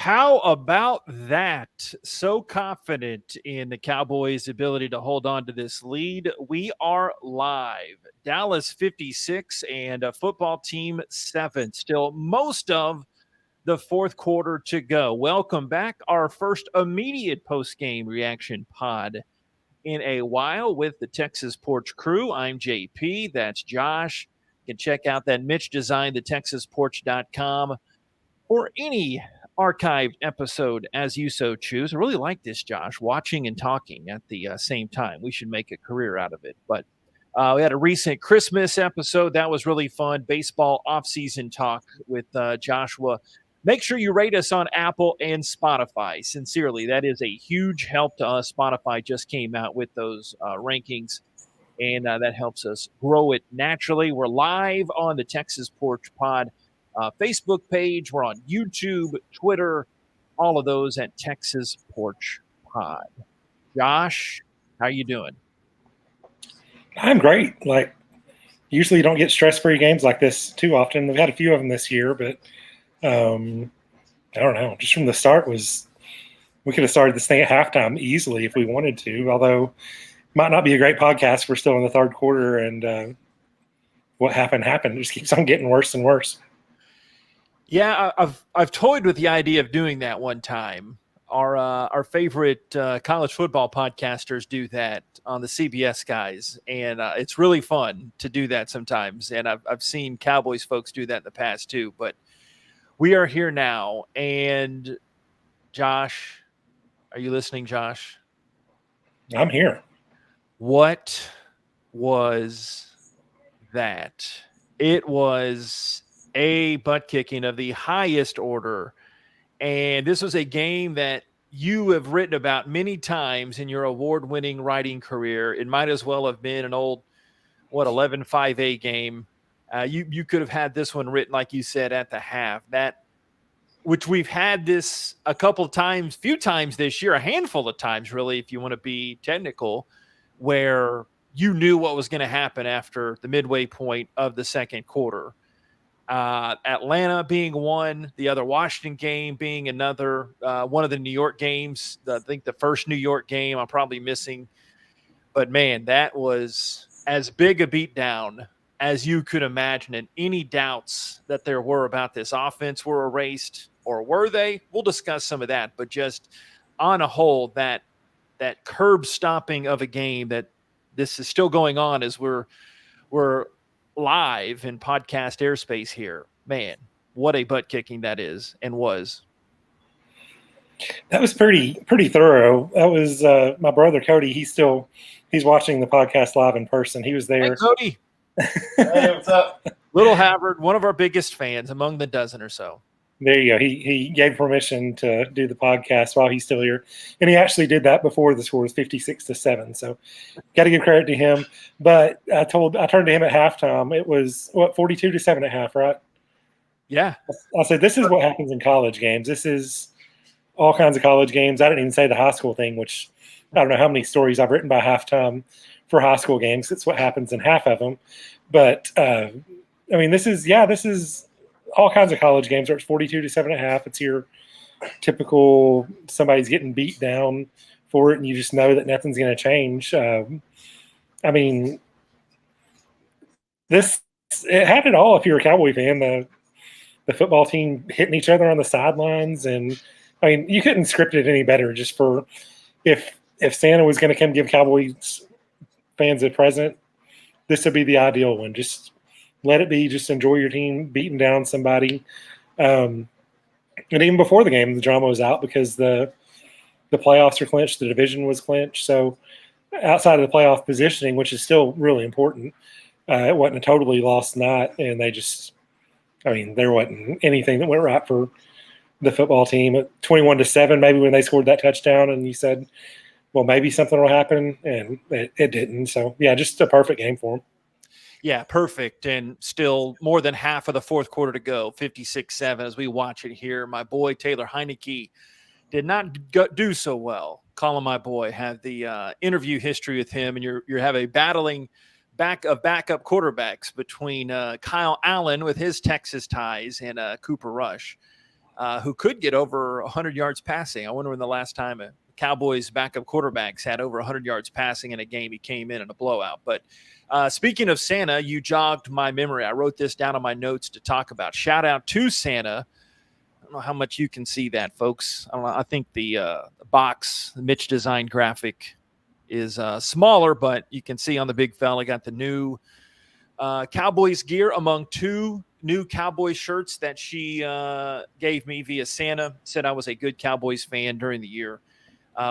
How about that? So confident in the Cowboys' ability to hold on to this lead. We are live. Dallas 56 and a football team 7. Still most of the fourth quarter to go. Welcome back. Our first immediate post-game reaction pod in a while with the Texas Porch crew. I'm JP. That's Josh. You can check out that Mitch designed, the TexasPorch.com, or any archived episode as you so choose. I really like this, Josh, watching and talking at the same time. We should make a career out of it. But we had a recent Christmas episode. That was really fun. Baseball offseason talk with Joshua. Make sure you rate us on Apple and Spotify. Sincerely, that is a huge help to us. Spotify just came out with those rankings, and that helps us grow it naturally. We're live on the Texas Porch Pod Facebook page. We're on YouTube, Twitter, all of those at Texas Porch Pod. Josh, how you doing? I'm great. Usually you don't get stress-free games like this too often. We've had a few of them this year, but I don't know. Just from the start we could have started this thing at halftime easily if we wanted to, although it might not be a great podcast. We're still in the third quarter, and what happened. It just keeps on getting worse and worse. Yeah, I've toyed with the idea of doing that one time. Our favorite college football podcasters do that on the CBS guys, and it's really fun to do that sometimes. And I've seen Cowboys folks do that in the past too. But we are here now, and Josh, are you listening, Josh? I'm here. What was that? It was a butt kicking of the highest order. And this was a game that you have written about many times in your award-winning writing career. It might as well have been an old, 11-5A game. You could have had this one written, like you said, at the half. Which we've had this a few times this year, a handful of times, really, if you want to be technical, where you knew what was going to happen after the midway point of the second quarter. Atlanta being one, the other Washington game being another, one of the New York games. I think the first New York game I'm probably missing. But, man, that was as big a beatdown as you could imagine. And any doubts that there were about this offense were erased, or were they? We'll discuss some of that. But just on a whole, that curb stomping of a game, that this is still going on as we're live in podcast airspace here. Man, what a butt kicking that is and was. That was pretty thorough. That was my brother Cody. He's watching the podcast live in person. He was there. Hey, Cody. Hey, what's up? Little Havard, one of our biggest fans among the dozen or so. There you go. He gave permission to do the podcast while he's still here, and he actually did that before the score was 56-7. So, got to give credit to him. But I turned to him at halftime. It was 42-7 at half, right? Yeah. I said, this is what happens in college games. This is all kinds of college games. I didn't even say the high school thing, which I don't know how many stories I've written by halftime for high school games. It's what happens in half of them. But this is all kinds of college games where it's 42-7 at half. It's your typical somebody's getting beat down for it, and you just know that nothing's going to change. It had it all. If you're a Cowboy fan, the football team hitting each other on the sidelines, and you couldn't script it any better. Just for if Santa was going to come give Cowboys fans a present, this would be the ideal one. Just let it be. Just enjoy your team beating down somebody. And even before the game, the drama was out because the playoffs are clinched. The division was clinched. So outside of the playoff positioning, which is still really important, it wasn't a totally lost night. And there wasn't anything that went right for the football team. At 21-7, maybe when they scored that touchdown, and you said, well, maybe something will happen, and it didn't. So, yeah, just a perfect game for them. Yeah, perfect. And still more than half of the fourth quarter to go, 56-7 as we watch it here. My boy Taylor Heineke did not do so well. Colin, my boy, had the interview history with him, and you have a battling backup quarterbacks between Kyle Allen with his Texas ties and Cooper Rush. who could get over 100 yards passing. I wonder when the last time a Cowboys backup quarterbacks had over 100 yards passing in a game. He came in a blowout. But speaking of Santa, you jogged my memory. I wrote this down on my notes to talk about. Shout out to Santa. I don't know how much you can see that, folks. I don't know. I think the box, the Mitch design graphic is smaller, but you can see on the big fella got the new Cowboys gear among 2 new Cowboys shirts that she gave me via Santa. Said I was a good Cowboys fan during the year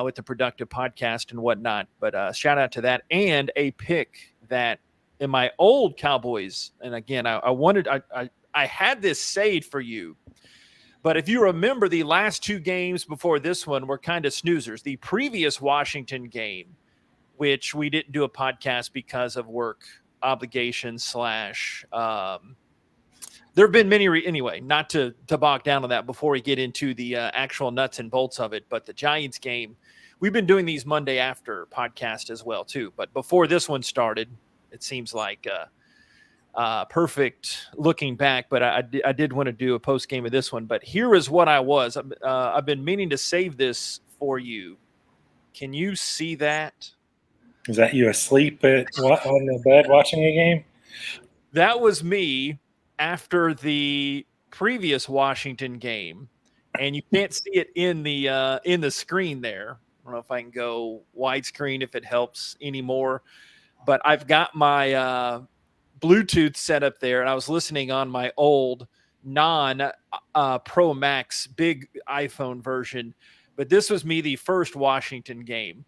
with the productive podcast and whatnot. But shout out to that, and a pick that in my old Cowboys. And again, I had this saved for you. But if you remember, the last 2 games before this one were kind of snoozers. The previous Washington game, which we didn't do a podcast because of work obligations / there have been many anyway, not to bog down on that before we get into the actual nuts and bolts of it. But the Giants game, we've been doing these Monday after podcast as well too. But before this one started, it seems like perfect looking back. But I did want to do a post game of this one. But here is what I was. I've been meaning to save this for you. Can you see that? Is that you asleep on the bed watching a game? That was me after the previous Washington game, and you can't see it in the screen there. I don't know if I can go widescreen if it helps anymore, but I've got my Bluetooth set up there, and I was listening on my old non-Pro Max big iPhone version, but this was me the first Washington game.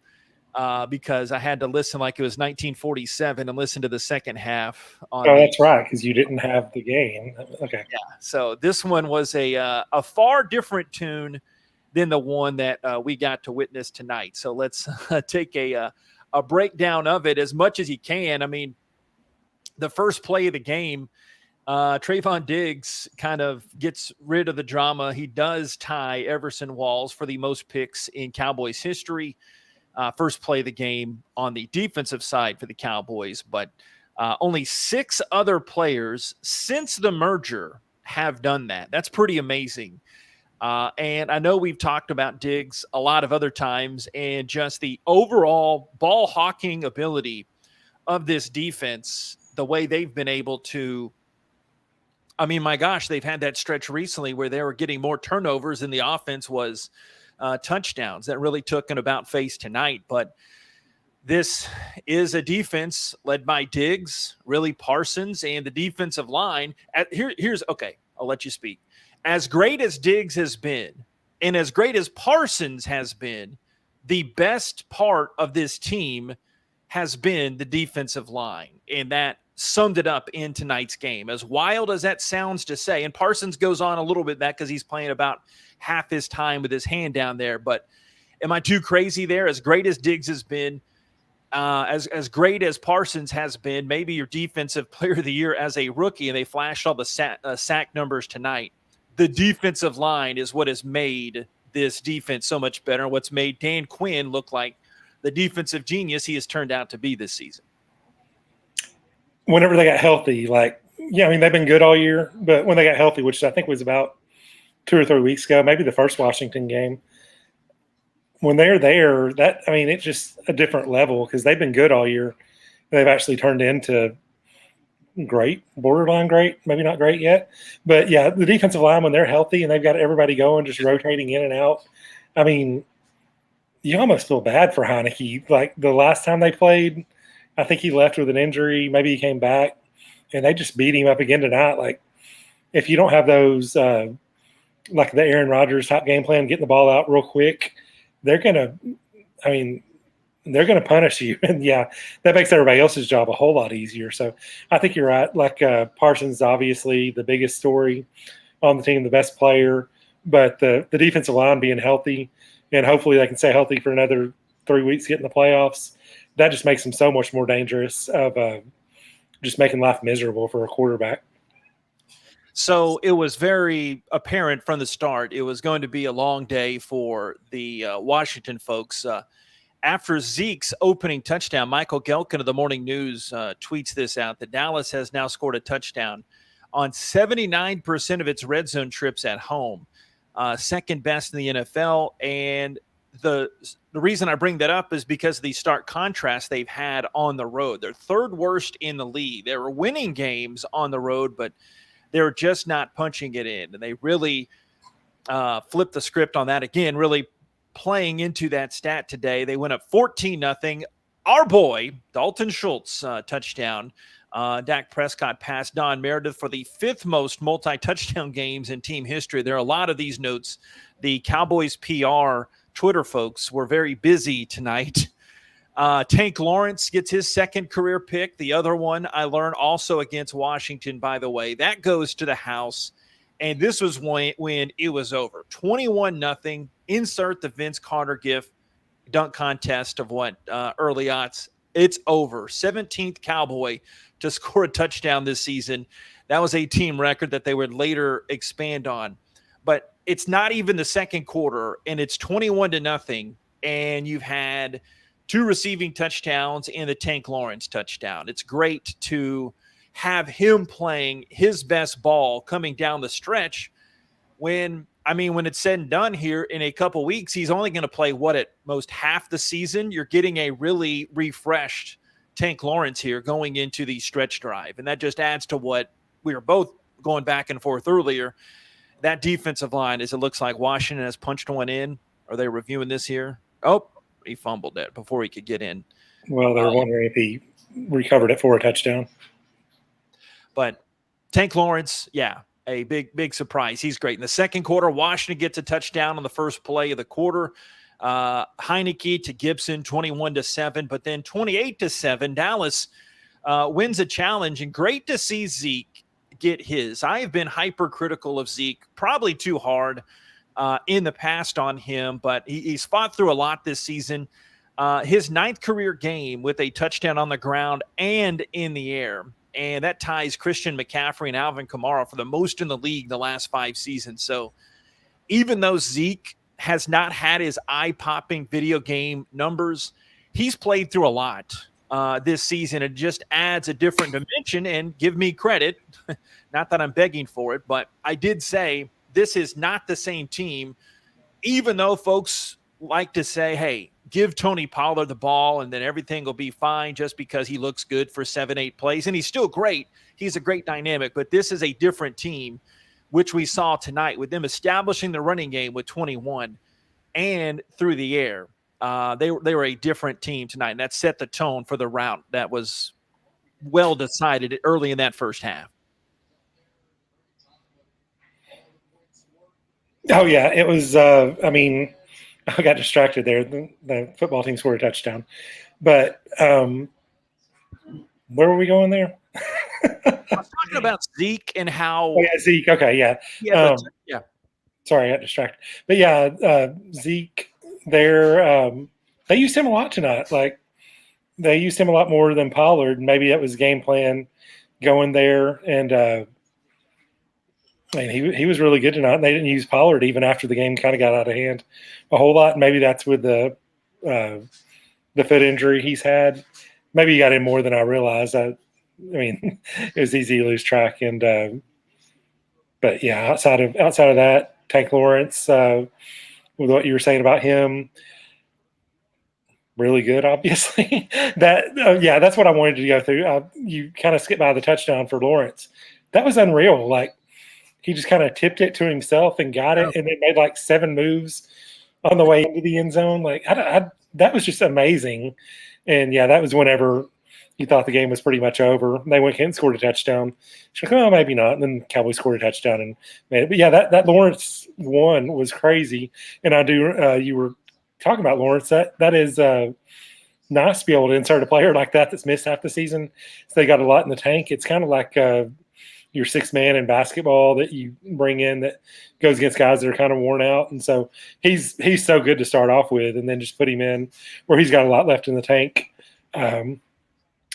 Because I had to listen like it was 1947 and listen to the second half. That's right, because you didn't have the game. Okay. Yeah. So this one was a far different tune than the one that we got to witness tonight. So let's take a breakdown of it as much as you can. I mean, the first play of the game, Trayvon Diggs kind of gets rid of the drama. He does tie Everson Walls for the most picks in Cowboys history. First play of the game on the defensive side for the Cowboys, but only 6 other players since the merger have done that. That's pretty amazing. And I know we've talked about Diggs a lot of other times and just the overall ball hawking ability of this defense, the way they've been able to, I mean, my gosh, they've had that stretch recently where they were getting more turnovers and the offense was touchdowns. That really took an about face tonight. But this is a defense led by Diggs, really Parsons, and the defensive line. Here's okay, I'll let you speak. As great as Diggs has been, and as great as Parsons has been, the best part of this team has been the defensive line. And that summed it up in tonight's game. As wild as that sounds to say, and Parsons goes on a little bit that because he's playing about half his time with his hand down there. But am I too crazy there? As great as Diggs has been, as great as Parsons has been, maybe your defensive player of the year as a rookie, and they flashed all the sack numbers tonight. The defensive line is what has made this defense so much better, and what's made Dan Quinn look like the defensive genius he has turned out to be this season. Whenever they got healthy, I mean, they've been good all year, but when they got healthy, which I think was about 2 or 3 weeks ago, maybe the first Washington game, when they're there, it's just a different level because they've been good all year. They've actually turned into great, borderline great, maybe not great yet. But, yeah, the defensive line, when they're healthy and they've got everybody going, just rotating in and out, I mean, you almost feel bad for Heineke. Like the last time they played, I think he left with an injury. Maybe he came back, and they just beat him up again tonight. Like, if you don't have those like the Aaron Rodgers type game plan, getting the ball out real quick, they're going to punish you. And, yeah, that makes everybody else's job a whole lot easier. So I think you're right. Like Parsons, obviously the biggest story on the team, the best player, but the defensive line being healthy, and hopefully they can stay healthy for another 3 weeks, get in the playoffs. That just makes them so much more dangerous of just making life miserable for a quarterback. So it was very apparent from the start it was going to be a long day for the Washington folks. After Zeke's opening touchdown, Michael Gelkin of the Morning News tweets this out, that Dallas has now scored a touchdown on 79% of its red zone trips at home. second best in the NFL. And the reason I bring that up is because of the stark contrast they've had on the road. They're third worst in the league. They were winning games on the road, but they're just not punching it in. And they really flipped the script on that again, really playing into that stat today. They went up 14-0. Our boy, Dalton Schultz, touchdown. Dak Prescott passed Don Meredith for the fifth most multi-touchdown games in team history. There are a lot of these notes. The Cowboys PR Twitter folks were very busy tonight. Tank Lawrence gets his second career pick. The other one I learned also against Washington, by the way. That goes to the house. And this was when it was over. 21-0. Insert the Vince Carter gif dunk contest of what early odds. It's over. 17th Cowboy to score a touchdown this season. That was a team record that they would later expand on. But it's not even the second quarter, and it's 21-0, and you've had two receiving touchdowns and the Tank Lawrence touchdown. It's great to have him playing his best ball coming down the stretch when it's said and done here in a couple weeks, he's only going to play at most half the season. You're getting a really refreshed Tank Lawrence here going into the stretch drive. And that just adds to what we were both going back and forth earlier. That defensive line, as it looks like Washington has punched one in. Are they reviewing this here? Oh, he fumbled it before he could get in. Well, they're wondering if he recovered it for a touchdown. But Tank Lawrence, yeah, a big surprise. He's great. In the second quarter, Washington gets a touchdown on the first play of the quarter. Heineke to Gibson, 21-7, but then 28-7. Dallas wins a challenge, and great to see Zeke get his. I have been hypercritical of Zeke, probably too hard in the past on him, but he's fought through a lot this season. His ninth career game with a touchdown on the ground and in the air. And that ties Christian McCaffrey and Alvin Kamara for the most in the league the last 5 seasons. So even though Zeke has not had his eye-popping video game numbers, he's played through a lot this season. It just adds a different dimension, and give me credit. Not that I'm begging for it, but I did say this is not the same team, even though folks like to say, hey, give Tony Pollard the ball and then everything will be fine just because he looks good for 7-8 plays. And he's still great. He's a great dynamic, but this is a different team, which we saw tonight with them establishing the running game with 21 and through the air. They were a different team tonight, and that set the tone for the rout that was well decided early in that first half. Oh, yeah. It was, I got distracted there. The football team scored a touchdown. But where were we going there? I was talking about Zeke and how – Oh, yeah, Zeke. Okay, yeah. Yeah. Sorry, I got distracted. But, yeah, Zeke, they used him a lot tonight. Like, they used him a lot more than Pollard. Maybe that was game plan going there. And he was really good tonight. And they didn't use Pollard even after the game kind of got out of hand a whole lot. Maybe that's with the foot injury he's had. Maybe he got in more than I realized. It was easy to lose track. And but yeah, outside of that, Tank Lawrence, with what you were saying about him, really good. Obviously, that's what I wanted to go through. You kind of skipped by the touchdown for Lawrence. That was unreal. Like, he just kind of tipped it to himself and got it, and then made like 7 moves on the way into the end zone. Like, that was just amazing. And yeah, that was whenever you thought the game was pretty much over. They went and scored a touchdown. She's like, oh, maybe not. And then Cowboys scored a touchdown and made it. But yeah, that Lawrence one was crazy. And you were talking about Lawrence. That is nice to be able to insert a player like that's missed half the season. So they got a lot in the tank. It's kind of like your 6th man in basketball that you bring in that goes against guys that are kind of worn out. And so he's so good to start off with, and then just put him in where he's got a lot left in the tank.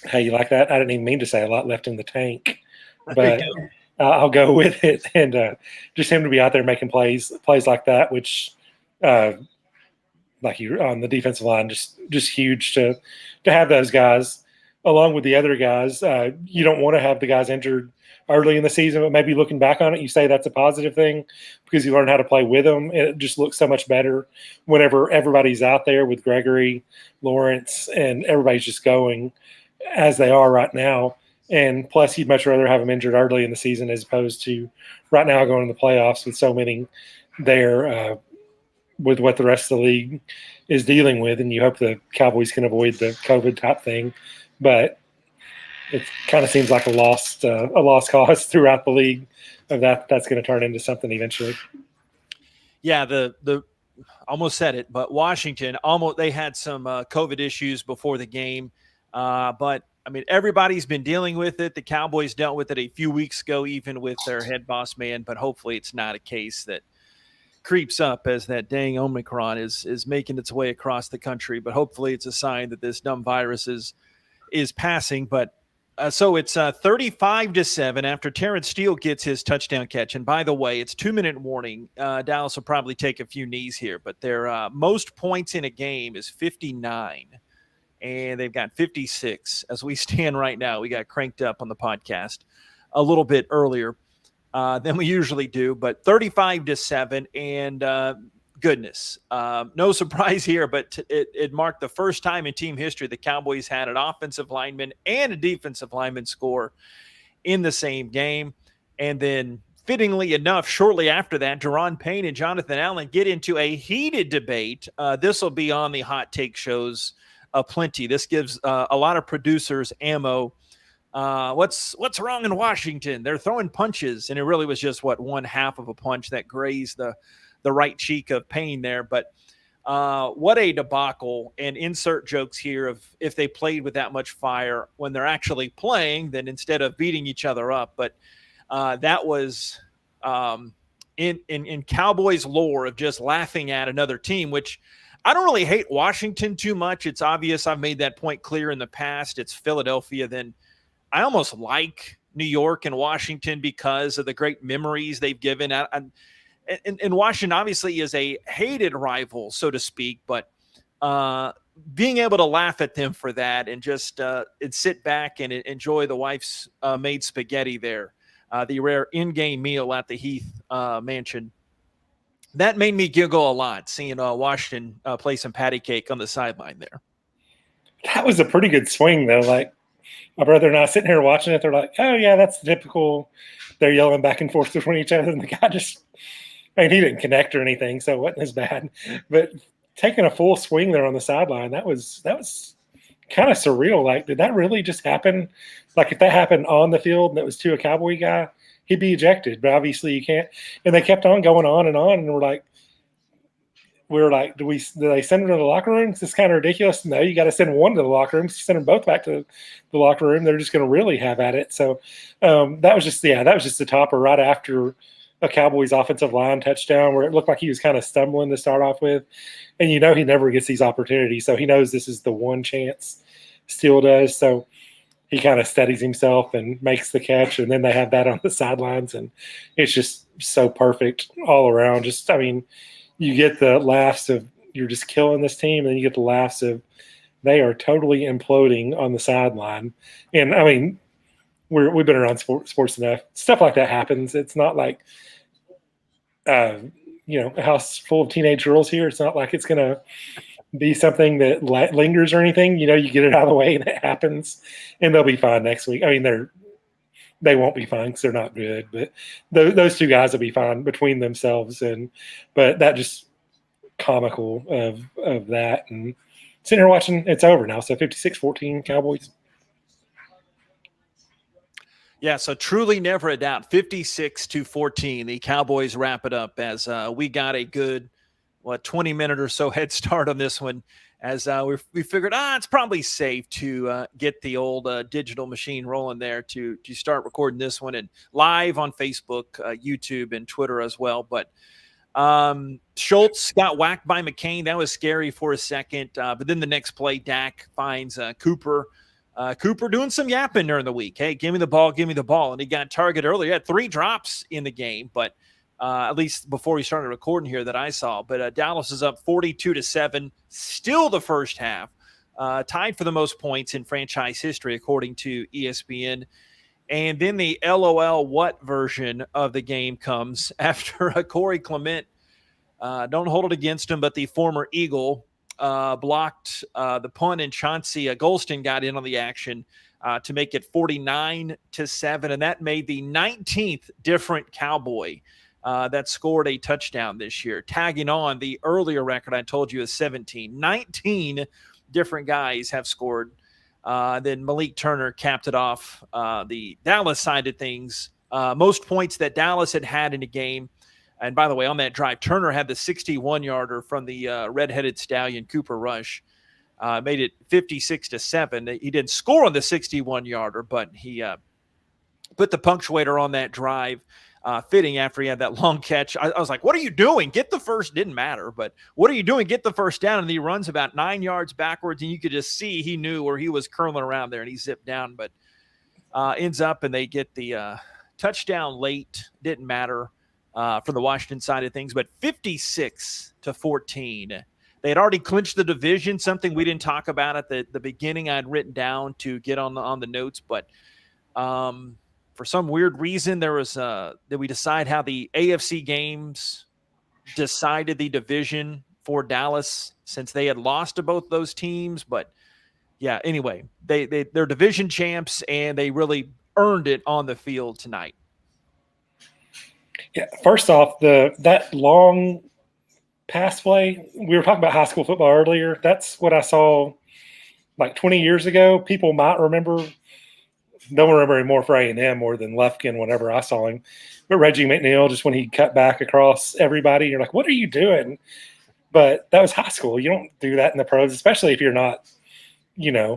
How you like that? I didn't even mean to say a lot left in the tank, but I'll go with it. And just him to be out there making plays like that, which like you on the defensive line, just huge to have those guys. along with the other guys. You don't want to have the guys injured early in the season, but maybe looking back on it, you say that's a positive thing because you learn how to play with them. And it just looks so much better whenever everybody's out there with Gregory, Lawrence, and everybody's just going as they are right now. And plus, you'd much rather have them injured early in the season as opposed to right now going to the playoffs with so many there with what the rest of the league is dealing with. And you hope the Cowboys can avoid the COVID type thing. But it kind of seems like a lost cause throughout the league of that's going to turn into something eventually. Yeah, the almost said it, but Washington they had some COVID issues before the game, but I mean everybody's been dealing with it. The Cowboys dealt with it a few weeks ago, even with their head boss man. But hopefully, it's not a case that creeps up as that dang Omicron is making its way across the country. But hopefully, it's a sign that this dumb virus is passing. But so it's 35-7 after Terrence Steele gets his touchdown catch. And by the way, it's 2-minute warning. Dallas will probably take a few knees here, but their most points in a game is 59, and they've got 56 as we stand right now. We got cranked up on the podcast a little bit earlier than we usually do, but 35-7, and goodness, no surprise here, but it marked the first time in team history the Cowboys had an offensive lineman and a defensive lineman score in the same game. And then fittingly enough, shortly after that, Deron Payne and Jonathan Allen get into a heated debate. This will be on the hot take shows plenty. This gives a lot of producers ammo. What's wrong in Washington? They're throwing punches, and it really was just one half of a punch that grazed the right cheek of Payne there. But what a debacle, and insert jokes here of if they played with that much fire when they're actually playing, then instead of beating each other up. But that was in Cowboys lore of just laughing at another team, which I don't really hate Washington too much. It's obvious. I've made that point clear in the past. It's Philadelphia. Then I almost like New York and Washington because of the great memories they've given. And Washington obviously is a hated rival, so to speak, but being able to laugh at them for that and just and sit back and enjoy the wife's made spaghetti there, the rare in-game meal at the Heath Mansion, that made me giggle a lot, seeing Washington play some patty cake on the sideline there. That was a pretty good swing, though. Like, my brother and I sitting here watching it, they're like, oh, yeah, that's typical. They're yelling back and forth between each other, and the guy just – I mean, he didn't connect or anything, so it wasn't as bad. But taking a full swing there on the sideline, that was kind of surreal. Like, did that really just happen? Like, if that happened on the field and it was to a Cowboy guy, he'd be ejected. But obviously you can't. And they kept on going on, and we were like, do they send him to the locker room? This is kind of ridiculous. No, you got to send one to the locker room. Send them both back to the locker room. They're just going to really have at it. So that was just the topper right after a Cowboys offensive line touchdown where it looked like he was kind of stumbling to start off with. And he never gets these opportunities. So he knows this is the one chance Steele does. So he kind of steadies himself and makes the catch. And then they have that on the sidelines. And it's just so perfect all around. Just, I mean, you get the laughs of you're just killing this team. And then you get the laughs of they are totally imploding on the sideline. And I mean, we've been around sports enough. Stuff like that happens. It's not like, a house full of teenage girls here. It's not like it's going to be something that lingers or anything. You get it out of the way and it happens, and they'll be fine next week. I mean, they won't be fine because they're not good, but those two guys will be fine between themselves. But that just comical of that. And sitting here watching, it's over now. So 56-14 Cowboys. Yeah, so truly never a doubt. 56-14. The Cowboys wrap it up as we got a good, 20-minute or so head start on this one. As we figured, it's probably safe to get the old digital machine rolling there to start recording this one, and live on Facebook, YouTube, and Twitter as well. But Schultz got whacked by McCain. That was scary for a second. But then the next play, Dak finds Cooper. Cooper doing some yapping during the week. Hey, give me the ball. And he got targeted earlier. He had 3 drops in the game, but at least before he started recording here that I saw. But Dallas is up 42-7, still the first half. tied for the most points in franchise history, according to ESPN. And then the LOL what version of the game comes after Corey Clement, don't hold it against him, but the former Eagle blocked the punt, and Chauncey Golston got in on the action to make it 49-7. And that made the 19th different Cowboy that scored a touchdown this year, tagging on the earlier record I told you is 17. 19 different guys have scored. Then Malik Turner capped it off. The Dallas side of things, most points that Dallas had in a game. And by the way, on that drive, Turner had the 61-yarder from the red-headed stallion Cooper Rush. Made it 56-7. He didn't score on the 61-yarder, but he put the punctuator on that drive, fitting after he had that long catch. I was like, what are you doing? Get the first. Didn't matter, but what are you doing? Get the first down. And he runs about 9 yards backwards, and you could just see he knew where he was curling around there, and he zipped down, but ends up, and they get the touchdown late. Didn't matter for the Washington side of things, but 56-14. They had already clinched the division, something we didn't talk about at the beginning. I had written down to get on the notes, but for some weird reason, there was did we decide how the AFC games decided the division for Dallas, since they had lost to both those teams? But yeah, anyway, they're division champs, and they really earned it on the field tonight. Yeah, first off, that long pass play, we were talking about high school football earlier. That's what I saw like 20 years ago. People might remember. Don't remember him more for A&M more than Lefkin whenever I saw him. But Reggie McNeil, just when he cut back across everybody, you're like, what are you doing? But that was high school. You don't do that in the pros, especially if you're not,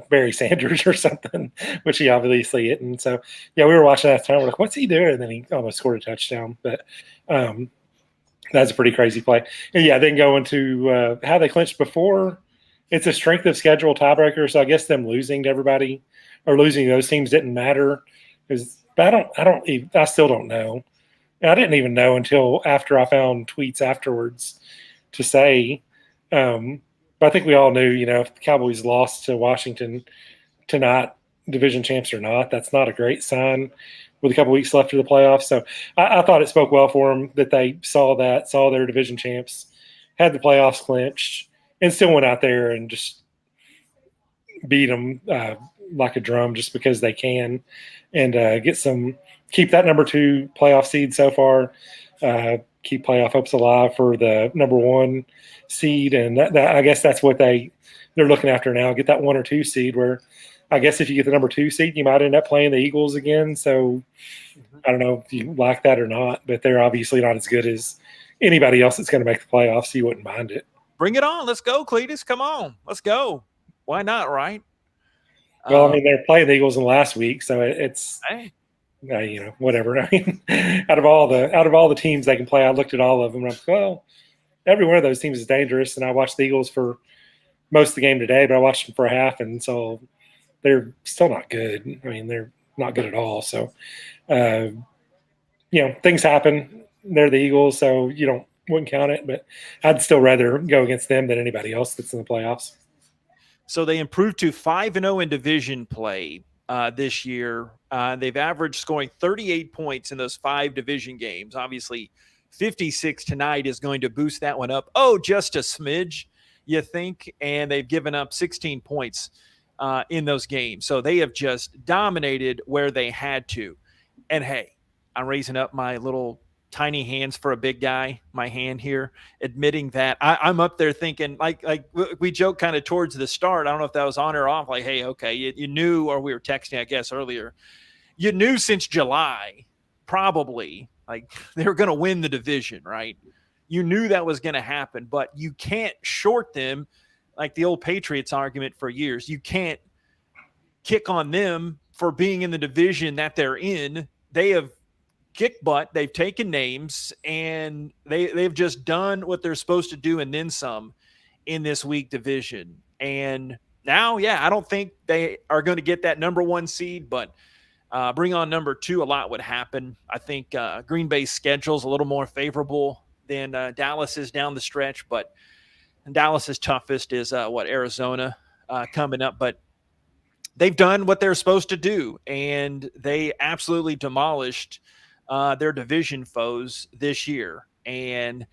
Barry Sanders or something, which he obviously isn't. So, yeah, we were watching that time. We're like, what's he doing? And then he almost scored a touchdown. But that's a pretty crazy play. And, yeah, then going to how they clinched before, it's a strength of schedule tiebreaker. So I guess them losing to everybody or losing those teams didn't matter. But I still don't know. And I didn't even know until after I found tweets afterwards to say, but I think we all knew, if the Cowboys lost to Washington tonight, division champs or not, that's not a great sign with a couple weeks left of the playoffs. So I thought it spoke well for them that they saw their division champs, had the playoffs clinched, and still went out there and just beat them like a drum just because they can, and keep that number 2 playoff seed so far, keep playoff hopes alive for the number 1 seed. And that I guess that's what they're looking after now, get that 1 or 2 seed, where I guess if you get the number 2 seed, you might end up playing the Eagles again. So I don't know if you like that or not, but they're obviously not as good as anybody else that's going to make the playoffs, so you wouldn't mind it. Bring it on. Let's go, Cletus. Come on. Let's go. Why not, right? Well, I mean, they're playing the Eagles in last week, so it's whatever. I mean, out of all the teams they can play, I looked at all of them. And I'm like, well, every one of those teams is dangerous. And I watched the Eagles for most of the game today, but I watched them for a half, and so they're still not good. I mean, they're not good at all. So, things happen. They're the Eagles, so wouldn't count it. But I'd still rather go against them than anybody else that's in the playoffs. So they improved to 5-0 in division play this year. They've averaged scoring 38 points in those 5 division games. Obviously, 56 tonight is going to boost that one up. Oh, just a smidge, you think? And they've given up 16 points in those games. So they have just dominated where they had to. And, hey, I'm raising up my little tiny hands for a big guy, my hand here, admitting that I'm up there thinking, like we joked kind of towards the start. I don't know if that was on or off. Like, hey, okay, you knew, or we were texting, I guess, earlier. You knew since July, probably, like they were going to win the division, right? You knew that was going to happen, but you can't short them like the old Patriots argument for years. You can't kick on them for being in the division that they're in. They have kick butt, they've taken names, and they've just done what they're supposed to do and then some in this weak division. And now, I don't think they are going to get that number 1 seed, but bring on number 2, a lot would happen. I think Green Bay's schedule is a little more favorable than Dallas is down the stretch, but Dallas's toughest is Arizona. coming up, but they've done what they're supposed to do, and they absolutely demolished their division foes this year, and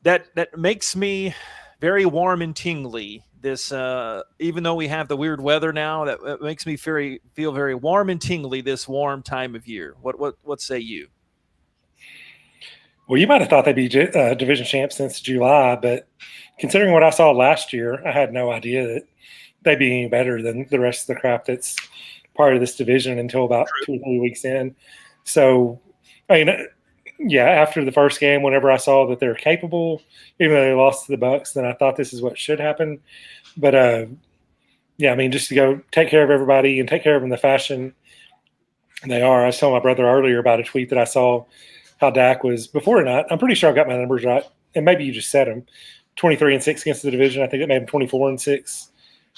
that makes me very warm and tingly. This, even though we have the weird weather now, that makes me feel very warm and tingly this warm time of year. What say you? Well, you might have thought they'd be division champs since July, but considering what I saw last year, I had no idea that they'd be any better than the rest of the crap that's part of this division until about 2 or 3 weeks in. So, I mean, yeah, after the first game, whenever I saw that they're capable, even though they lost to the Bucks, then I thought this is what should happen. But yeah, I mean, just to go take care of everybody and take care of them in the fashion they are. I was telling my brother earlier about a tweet that I saw how Dak was before tonight. I'm pretty sure I got my numbers right, and maybe you just said them. 23-6 against the division. I think it made him 24-6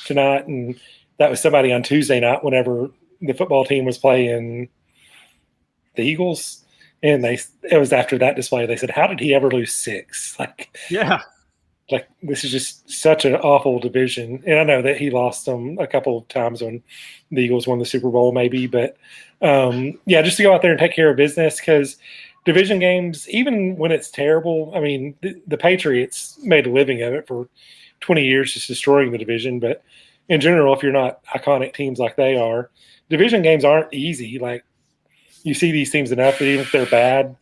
tonight, and that was somebody on Tuesday night whenever the football team was playing the Eagles, and it was after that display. They said, "How did he ever lose 6?" Like this is just such an awful division. And I know that he lost them a couple of times when the Eagles won the Super Bowl, maybe, but yeah, just to go out there and take care of business, because division games, even when it's terrible, I mean, the Patriots made a living of it for 20 years, just destroying the division. But in general, if you're not iconic teams like they are, division games aren't easy. Like, you see these teams enough that even if they're bad,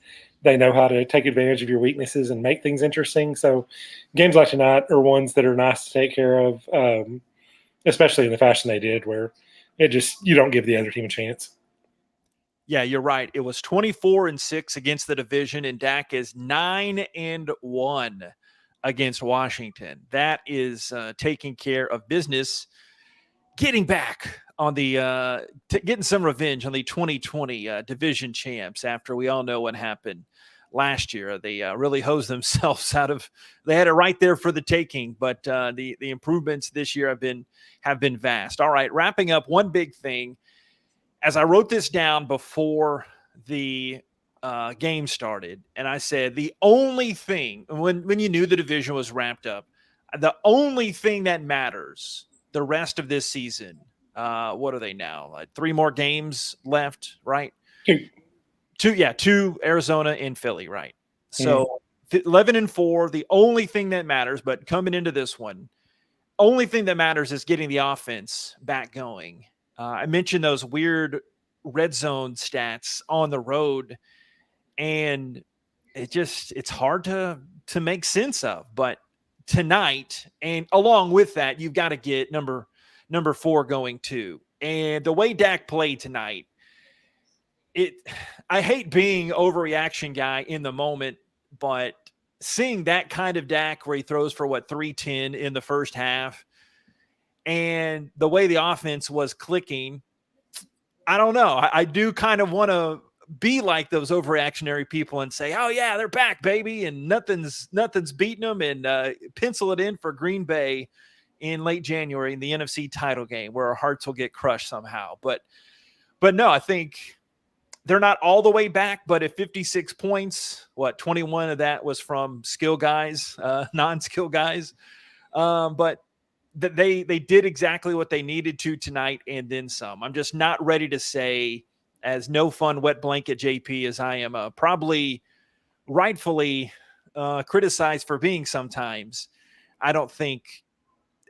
they know how to take advantage of your weaknesses and make things interesting. So games like tonight are ones that are nice to take care of, especially in the fashion they did, where you don't give the other team a chance. Yeah, you're right. It was 24-6 against the division, and Dak is 9-1 against Washington. That is taking care of business, getting back on the getting some revenge on the 2020 division champs after we all know what happened last year. They really hosed themselves out of. They had it right there for the taking, but the improvements this year have been vast. All right, wrapping up, one big thing. As I wrote this down before the game started, and I said the only thing when you knew the division was wrapped up, the only thing that matters the rest of this season. What are they now? Like 3 more games left, right? Two, Arizona and Philly, right? So 11-4. The only thing that matters, but coming into this one, only thing that matters is getting the offense back going. I mentioned those weird red zone stats on the road, and it's hard to make sense of. But tonight, and along with that, you've got to get number 4 going too. And the way Dak played tonight, I hate being overreaction guy in the moment, but seeing that kind of Dak where he throws for 310 in the first half, and the way the offense was clicking, I don't know. I do kind of want to be like those overreactionary people and say, "Oh yeah, they're back, baby," and nothing's beating them, and pencil it in for Green Bay in late January in the NFC title game, where our hearts will get crushed somehow. But no, I think they're not all the way back. But at 56 points, 21 of that was from skill guys, non-skill guys, but that they did exactly what they needed to tonight and then some. I'm just not ready to say, as no fun wet blanket JP as I am, probably rightfully criticized for being sometimes. I don't think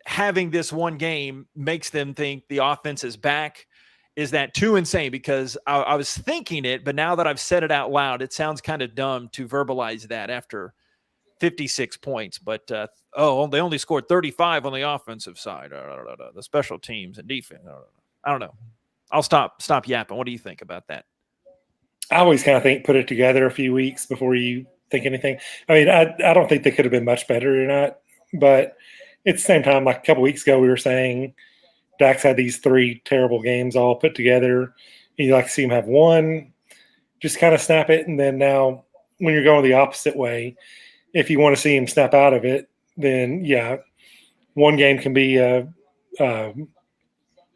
having this one game makes them think the offense is back. Is that too insane? Because I was thinking it, but now that I've said it out loud, it sounds kind of dumb to verbalize that after 56 points, but they only scored 35 on the offensive side. The special teams and defense. I don't know. I'll stop yapping. What do you think about that? I always kind of think put it together a few weeks before you think anything. I mean, I don't think they could have been much better or not, but at the same time, like a couple weeks ago, we were saying Dak's had these 3 terrible games all put together. You like to see him have one, just kind of snap it, and then now when you're going the opposite way, if you want to see him snap out of it, then yeah, one game can be an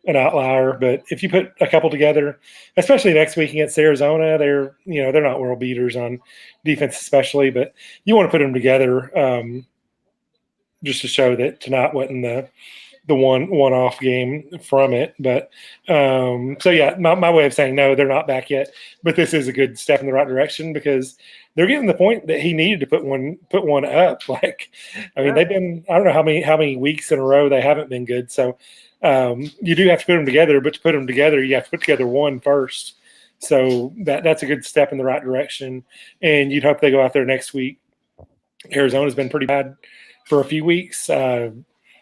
outlier. But if you put a couple together, especially next week against Arizona, they're not world beaters on defense, especially. But you want to put them together just to show that tonight wasn't the one-off game from it. But so yeah, my way of saying no, they're not back yet. But this is a good step in the right direction because they're getting the point that he needed to put one up. Like, I mean, they've been, I don't know how many weeks in a row they haven't been good. So you do have to put them together, but to put them together, you have to put together one first. So that's a good step in the right direction. And you'd hope they go out there next week. Arizona's been pretty bad for a few weeks. I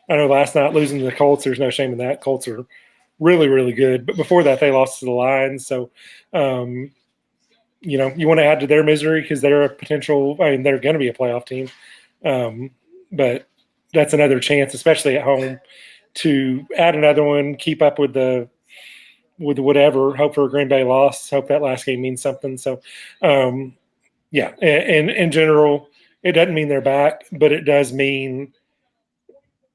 know last night losing to the Colts, there's no shame in that. Colts are really, really good. But before that, they lost to the Lions. So, you want to add to their misery because they're a potential – I mean, they're going to be a playoff team. But that's another chance, especially at home, to add another one, keep up with whatever, hope for a Green Bay loss, hope that last game means something. So, yeah, and in general, it doesn't mean they're back, but it does mean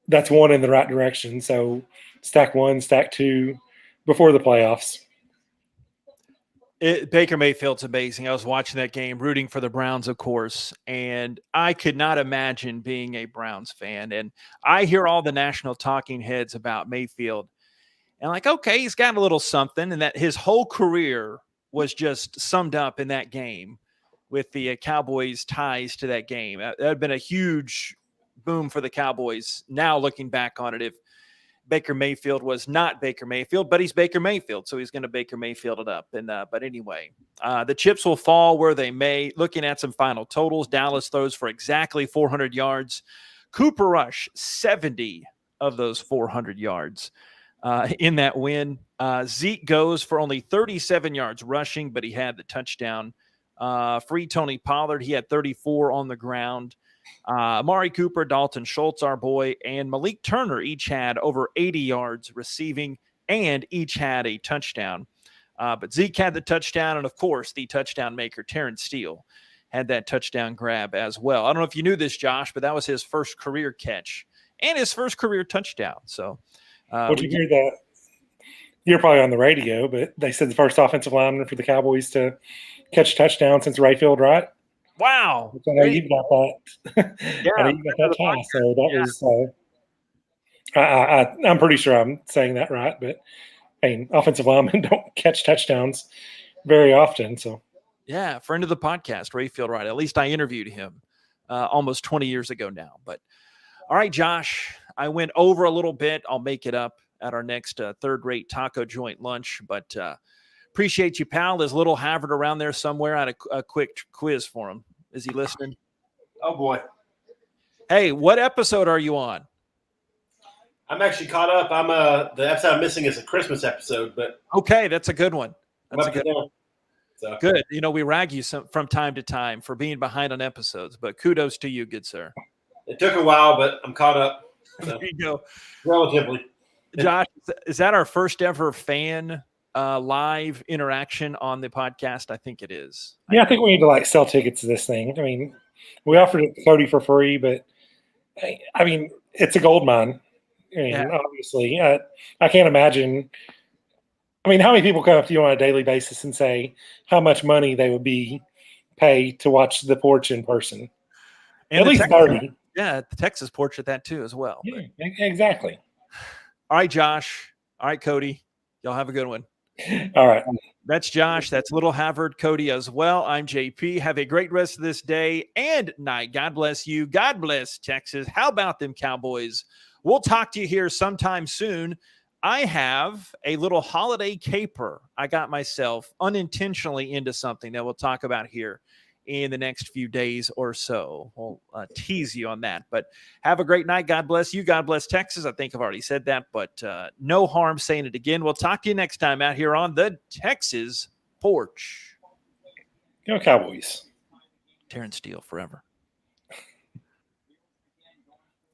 that's one in the right direction. So stack one, stack two before the playoffs. Baker Mayfield's amazing. I was watching that game, rooting for the Browns, of course, and I could not imagine being a Browns fan. And I hear all the national talking heads about Mayfield, and like, okay, he's got a little something, and that his whole career was just summed up in that game with the Cowboys' ties to that game. That had been a huge boom for the Cowboys. Now looking back on it, if Baker Mayfield was not Baker Mayfield, but he's Baker Mayfield, so he's going to Baker Mayfield it up. And but anyway, the chips will fall where they may. Looking at some final totals, Dallas throws for exactly 400 yards. Cooper Rush, 70 of those 400 yards in that win. Zeke goes for only 37 yards rushing, but he had the touchdown. Free Tony Pollard, he had 34 on the ground. Amari Cooper, Dalton Schultz, our boy, and Malik Turner each had over 80 yards receiving and each had a touchdown. But Zeke had the touchdown, and of course, the touchdown maker, Terrence Steele, had that touchdown grab as well. I don't know if you knew this, Josh, but that was his first career catch and his first career touchdown. So, what you hear that? You're probably on the radio, but they said the first offensive lineman for the Cowboys to catch a touchdown since Rayfield, right? Wow. I know you've got that. Yeah, I know you got that pass. So that was I'm pretty sure I'm saying that right. But, I mean, offensive linemen don't catch touchdowns very often. So, yeah, friend of the podcast, Rayfield Wright. At least I interviewed him almost 20 years ago now. But, all right, Josh, I went over a little bit. I'll make it up at our next third-rate taco joint lunch. But appreciate you, pal. There's little Havard around there somewhere. I had a quick quiz for him. Is he listening? Oh, boy. Hey, what episode are you on? I'm actually caught up. The episode I'm missing is a Christmas episode, but okay, that's a good one. That's a good one. So. Good. We rag you from time to time for being behind on episodes, but kudos to you, good sir. It took a while, but I'm caught up. So. There you go. Relatively. Josh, is that our first ever fan live interaction on the podcast? I think it is. Yeah, I think we need to sell tickets to this thing. I mean, we offered it to Cody for free, but I mean, it's a gold mine. And obviously, I can't imagine. I mean, how many people come up to you on a daily basis and say how much money they would pay to watch the Porch in person? And at least 30. Yeah, the Texas Porch at that too as well. Yeah, exactly. All right, Josh. All right, Cody. Y'all have a good one. All right. That's Josh. That's Little Havard, Cody as well. I'm JP. Have a great rest of this day and night. God bless you. God bless Texas. How about them Cowboys? We'll talk to you here sometime soon. I have a little holiday caper. I got myself unintentionally into something that we'll talk about here in the next few days or so. We'll tease you on that. But have a great night. God bless you. God bless Texas. I think I've already said that, but no harm saying it again. We'll talk to you next time out here on the Texas Porch. Go Cowboys. Terrence Steele forever.